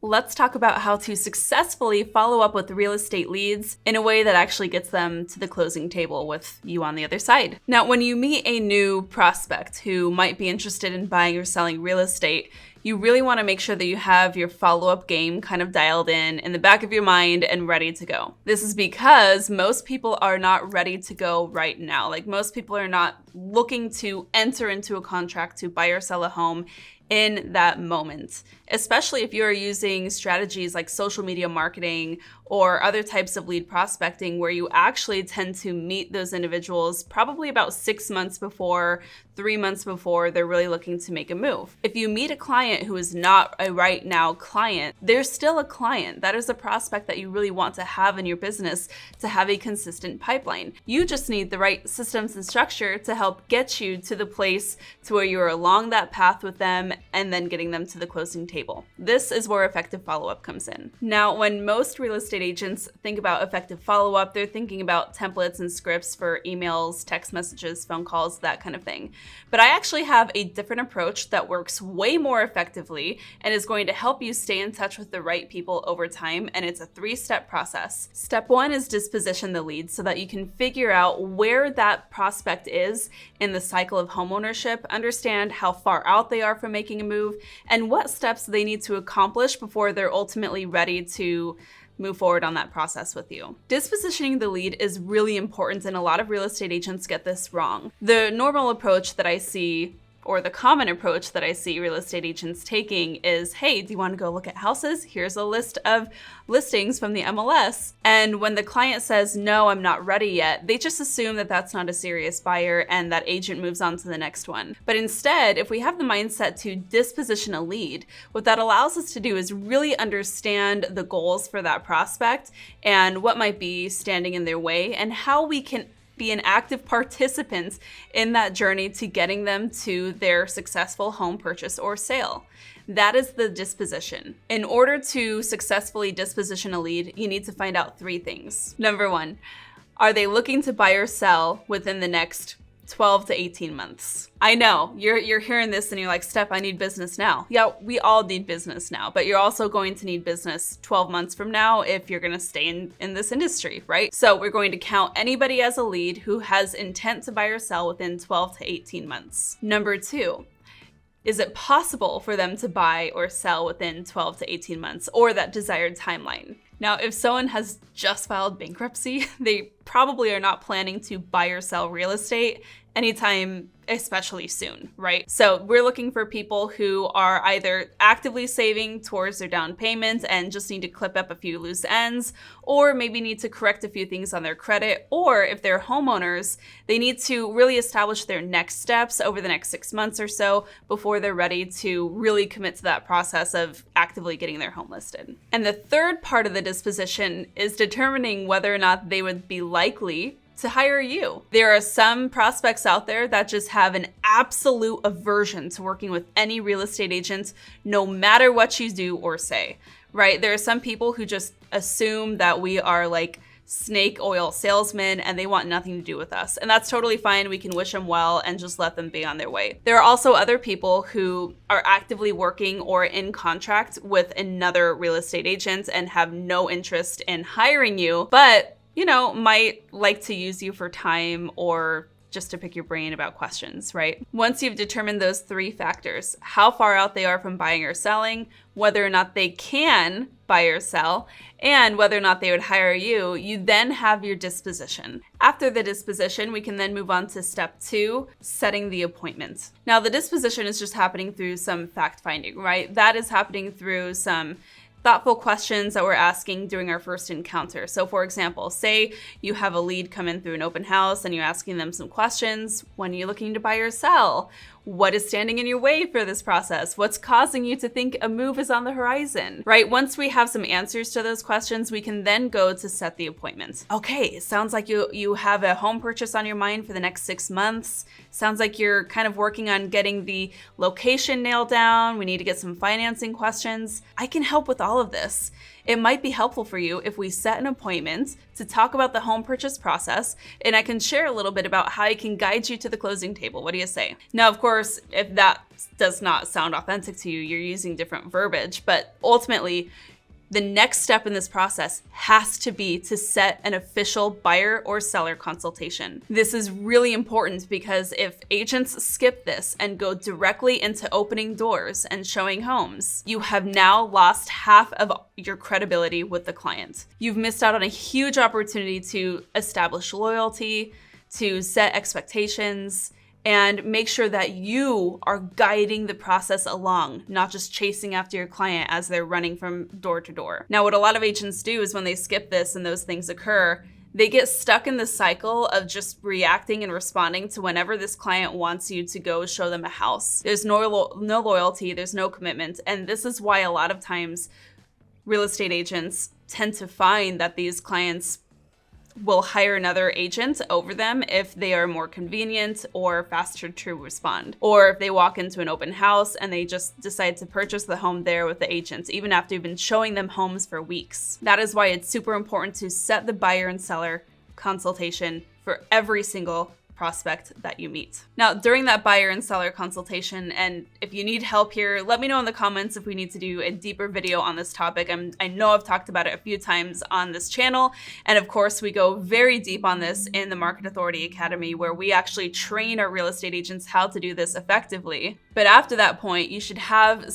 let's talk about how to successfully follow up with real estate leads in a way that actually gets them to the closing table with you on the other side. Now, when you meet a new prospect who might be interested in buying or selling real estate, you really want to make sure that you have your follow-up game kind of dialed in the back of your mind and ready to go. This is because most people are not ready to go right now. Like, most people are not looking to enter into a contract to buy or sell a home in that moment, especially if you're using strategies like social media marketing or other types of lead prospecting, where you actually tend to meet those individuals probably about 6 months before, 3 months before they're really looking to make a move. If you meet a client who is not a right now client, they're still a client. That is a prospect that you really want to have in your business to have a consistent pipeline. You just need the right systems and structure to help get you to the place to where you're along that path with them and then getting them to the closing table. This is where effective follow-up comes in. Now, when most real estate agents think about effective follow-up, they're thinking about templates and scripts for emails, text messages, phone calls, that kind of thing. But I actually have a different approach that works way more effectively and is going to help you stay in touch with the right people over time, and it's a 3-step process. Step 1 is disposition the lead so that you can figure out where that prospect is in the cycle of homeownership, understand how far out they are from making a move, and what steps they need to accomplish before they're ultimately ready to move forward on that process with you. Dispositioning the lead is really important, and a lot of real estate agents get this wrong. The normal approach that I see, or the common approach that I see real estate agents taking is, hey, do you want to go look at houses? Here's a list of listings from the MLS. And when the client says, no, I'm not ready yet, they just assume that that's not a serious buyer and that agent moves on to the next one. But instead, if we have the mindset to disposition a lead, what that allows us to do is really understand the goals for that prospect and what might be standing in their way and how we can be an active participant in that journey to getting them to their successful home purchase or sale. That is the disposition. In order to successfully disposition a lead, you need to find out 3 things. Number 1, are they looking to buy or sell within the next 12 to 18 months? I know, you're hearing this and you're like, Steph, I need business now. Yeah, we all need business now, but you're also going to need business 12 months from now if you're gonna stay in this industry, right? So we're going to count anybody as a lead who has intent to buy or sell within 12 to 18 months. Number 2, is it possible for them to buy or sell within 12 to 18 months, or that desired timeline? Now, if someone has just filed bankruptcy, they probably are not planning to buy or sell real estate anytime especially soon, right? So we're looking for people who are either actively saving towards their down payment and just need to clip up a few loose ends, or maybe need to correct a few things on their credit, or if they're homeowners, they need to really establish their next steps over the next 6 months or so before they're ready to really commit to that process of actively getting their home listed. And the third part of the disposition is determining whether or not they would be likely to hire you. There are some prospects out there that just have an absolute aversion to working with any real estate agent, no matter what you do or say, right? There are some people who just assume that we are like snake oil salesmen and they want nothing to do with us. And that's totally fine. We can wish them well and just let them be on their way. There are also other people who are actively working or in contract with another real estate agent and have no interest in hiring you, but might like to use you for time or just to pick your brain about questions, right? Once you've determined those 3 factors, how far out they are from buying or selling, whether or not they can buy or sell, and whether or not they would hire you, you then have your disposition. After the disposition, we can then move on to step 2, setting the appointment. Now, the disposition is just happening through some fact finding, right? That is happening through some thoughtful questions that we're asking during our first encounter. So for example, say you have a lead come in through an open house and you're asking them some questions. When are you looking to buy or sell? What is standing in your way for this process? What's causing you to think a move is on the horizon, right? Once we have some answers to those questions, we can then go to set the appointment. Okay, it sounds like you have a home purchase on your mind for the next 6 months. Sounds like you're kind of working on getting the location nailed down. We need to get some financing questions. I can help with all of this. It might be helpful for you if we set an appointment to talk about the home purchase process, and I can share a little bit about how I can guide you to the closing table. What do you say? Now, of course, course, if that does not sound authentic to you, you're using different verbiage. But ultimately, the next step in this process has to be to set an official buyer or seller consultation. This is really important because if agents skip this and go directly into opening doors and showing homes, you have now lost half of your credibility with the client. You've missed out on a huge opportunity to establish loyalty, to set expectations, and make sure that you are guiding the process along, not just chasing after your client as they're running from door to door. Now, what a lot of agents do is when they skip this and those things occur, they get stuck in the cycle of just reacting and responding to whenever this client wants you to go show them a house. There's no loyalty, there's no commitment, and this is why a lot of times real estate agents tend to find that these clients will hire another agent over them if they are more convenient or faster to respond. Or if they walk into an open house and they just decide to purchase the home there with the agent, even after you've been showing them homes for weeks. That is why it's super important to set the buyer and seller consultation for every single prospect that you meet. Now, during that buyer and seller consultation, and if you need help here, let me know in the comments if we need to do a deeper video on this topic. I know I've talked about it a few times on this channel, and of course we go very deep on this in the Market Authority Academy, where we actually train our real estate agents how to do this effectively. But after that point, you should have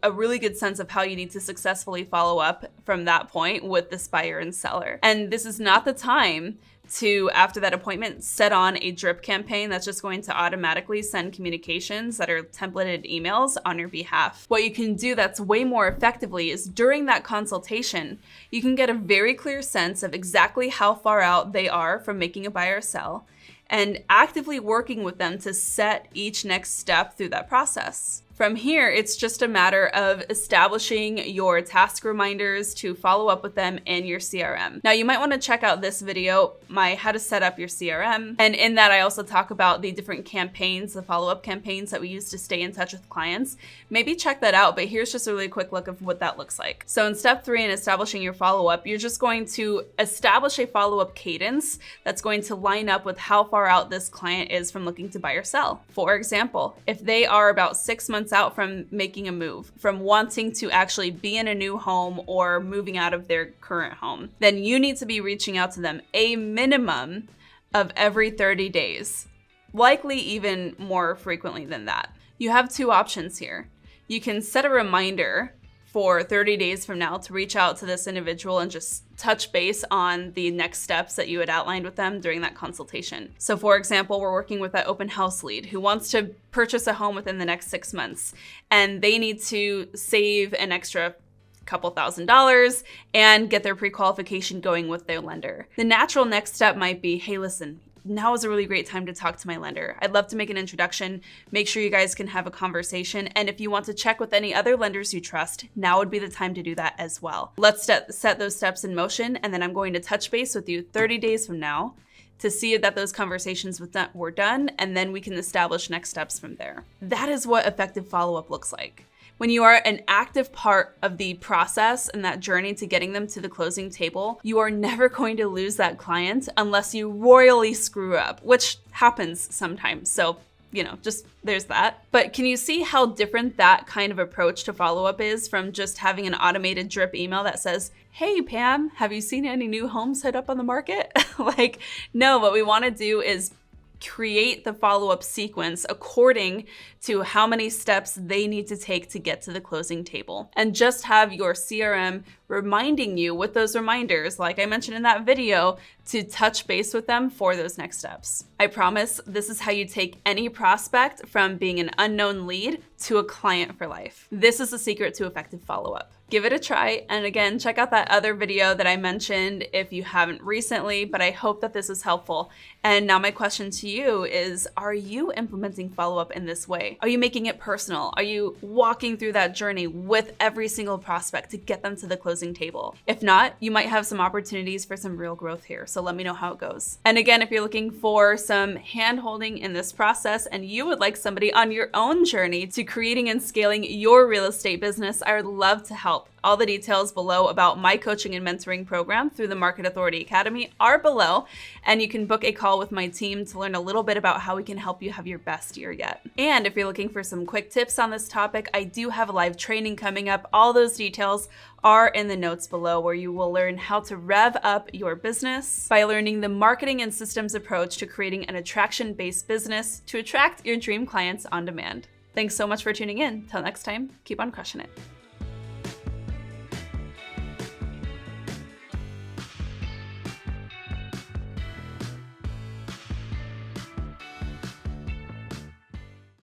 a really good sense of how you need to successfully follow up from that point with this buyer and seller. And this is not the time to, after that appointment, set on a drip campaign that's just going to automatically send communications that are templated emails on your behalf. What you can do that's way more effectively is during that consultation, you can get a very clear sense of exactly how far out they are from making a buy or sell, and actively working with them to set each next step through that process. From here, it's just a matter of establishing your task reminders to follow up with them in your CRM. Now, you might want to check out this video, my how to set up your CRM. And in that, I also talk about the different campaigns, the follow-up campaigns that we use to stay in touch with clients. Maybe check that out, but here's just a really quick look of what that looks like. So in step 3 in establishing your follow-up, you're just going to establish a follow-up cadence that's going to line up with how far out this client is from looking to buy or sell. For example, if they are about 6 months out from making a move, from wanting to actually be in a new home or moving out of their current home, then you need to be reaching out to them a minimum of every 30 days, likely even more frequently than that. You have 2 options here. You can set a reminder for 30 days from now to reach out to this individual and just touch base on the next steps that you had outlined with them during that consultation. So for example, we're working with that open house lead who wants to purchase a home within the next 6 months, and they need to save an extra couple $1,000s and get their pre-qualification going with their lender. The natural next step might be, hey, listen, now is a really great time to talk to my lender. I'd love to make an introduction, make sure you guys can have a conversation, and if you want to check with any other lenders you trust, now would be the time to do that as well. Let's set those steps in motion, and then I'm going to touch base with you 30 days from now to see that those conversations were done, and then we can establish next steps from there. That is what effective follow-up looks like. When you are an active part of the process and that journey to getting them to the closing table, you are never going to lose that client unless you royally screw up, which happens sometimes. So, just there's that. But can you see how different that kind of approach to follow-up is from just having an automated drip email that says, hey, Pam, have you seen any new homes hit up on the market? No, what we want to do is create the follow-up sequence according to how many steps they need to take to get to the closing table. And just have your CRM reminding you with those reminders, like I mentioned in that video, to touch base with them for those next steps. I promise this is how you take any prospect from being an unknown lead to a client for life. This is the secret to effective follow-up. Give it a try. And again, check out that other video that I mentioned if you haven't recently, but I hope that this is helpful. And now my question to you is, are you implementing follow-up in this way? Are you making it personal? Are you walking through that journey with every single prospect to get them to the closing table? If not, you might have some opportunities for some real growth here. So let me know how it goes. And again, if you're looking for some hand-holding in this process and you would like somebody on your own journey to creating and scaling your real estate business, I would love to help. help. All the details below about my coaching and mentoring program through the Market Authority Academy are below, and you can book a call with my team to learn a little bit about how we can help you have your best year yet. And if you're looking for some quick tips on this topic, I do have a live training coming up. All those details are in the notes below, where you will learn how to rev up your business by learning the marketing and systems approach to creating an attraction-based business to attract your dream clients on demand. Thanks so much for tuning in. Till next time, keep on crushing it.